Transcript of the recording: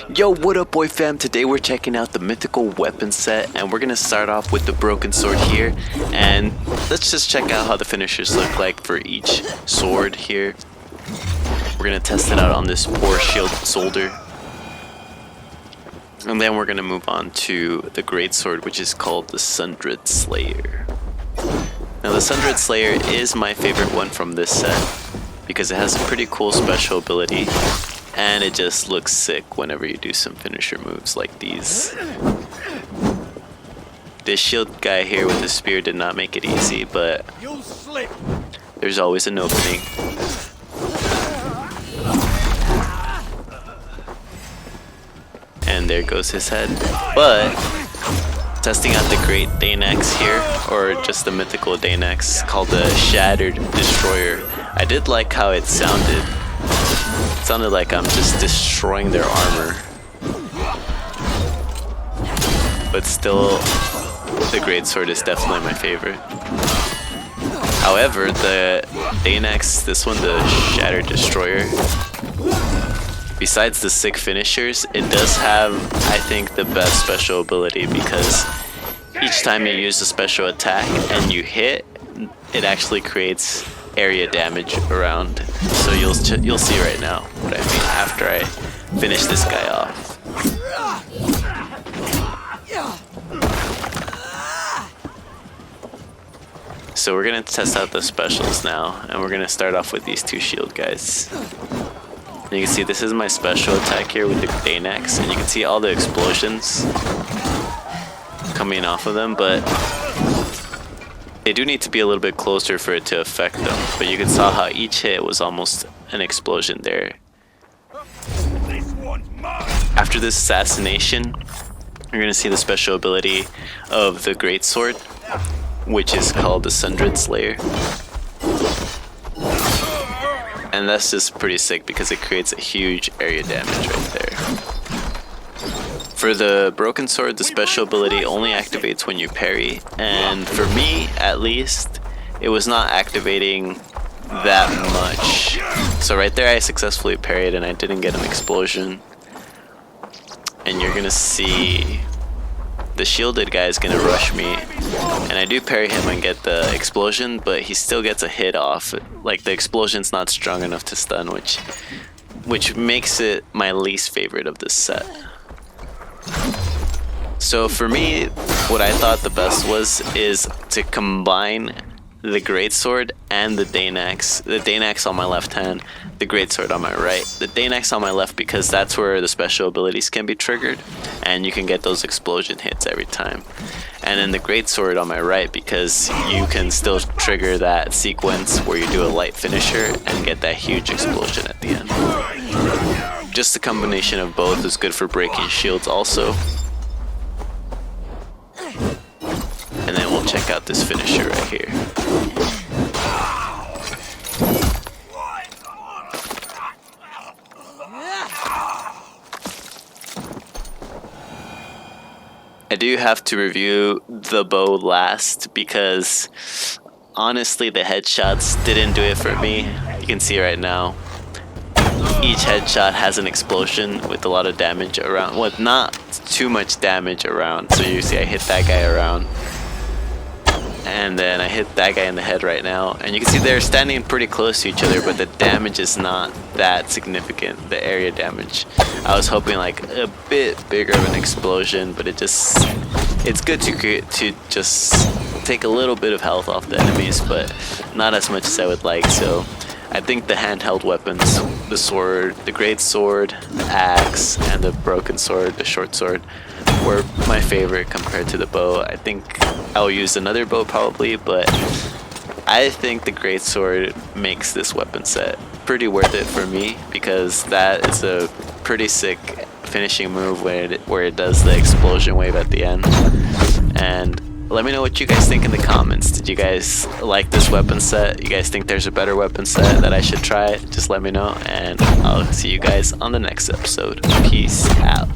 Yo, what up boy fam? Today we're checking out the mythical weapon set and we're gonna start off with the broken sword here, and let's just check out how the finishers look like for each sword here. We're gonna test it out on this poor shield soldier, and then we're gonna move on to the great sword, which is called the Sundered Slayer. Now the Sundered Slayer is my favorite one from this set because it has a pretty cool special ability and it just looks sick whenever you do some finisher moves like these. This shield guy here with the spear did not make it easy, but there's always an opening. And there goes his head. But testing out the great Danex here, or just the mythical Danex called the Shattered Destroyer. I did like how it sounded. It sounded like I'm just destroying their armor. But still, the great sword is definitely my favorite. However, the Danex, this one, the Shattered Destroyer, besides the sick finishers, it does have, I think, the best special ability, because each time you use a special attack and you hit, it actually creates area damage around. So you'll see right now what I mean after I finish this guy off. So we're gonna test out the specials now, and we're gonna start off with these two shield guys. And you can see this is my special attack here with the Danex, and you can see all the explosions coming off of them, but they do need to be a little bit closer for it to affect them. But you can saw how each hit was almost an explosion there. After this assassination, you're gonna see the special ability of the great sword, which is called the Sundered Slayer. And that's just pretty sick because it creates a huge area damage right there. For the broken sword, the special ability only activates when you parry, and for me at least, it was not activating that much. So right there I successfully parried and I didn't get an explosion. And you're gonna see the shielded guy is gonna rush me, and I do parry him and get the explosion, but he still gets a hit off. Like, the explosion's not strong enough to stun, which makes it my least favorite of this set. So for me, what I thought the best is to combine the great sword and the Danex. The Danex on my left hand, the great sword on my right. The Danex on my left because that's where the special abilities can be triggered and you can get those explosion hits every time. And then the great sword on my right because you can still trigger that sequence where you do a light finisher and get that huge explosion at the end. Just the combination of both is good for breaking shields also. And then we'll check out this finisher right here. I do have to review the bow last because honestly the headshots didn't do it for me. You can see right now each headshot has an explosion with a lot of damage around, well, not too much damage around. So you see I hit that guy around, and then I hit that guy in the head right now, and you can see they're standing pretty close to each other, but the damage is not that significant, the area damage. I was hoping like a bit bigger of an explosion, but it's good to just take a little bit of health off the enemies, but not as much as I would like. So I think the handheld weapons, the sword, the great sword, the axe, and the broken sword, the short sword, were my favorite compared to the bow. I think I'll use another bow probably, but I think the great sword makes this weapon set pretty worth it for me because that is a pretty sick finishing move where it does the explosion wave at the end. And let me know what you guys think in the comments. Did you guys like this weapon set? You guys think there's a better weapon set that I should try? Just let me know, and I'll see you guys on the next episode. Peace out.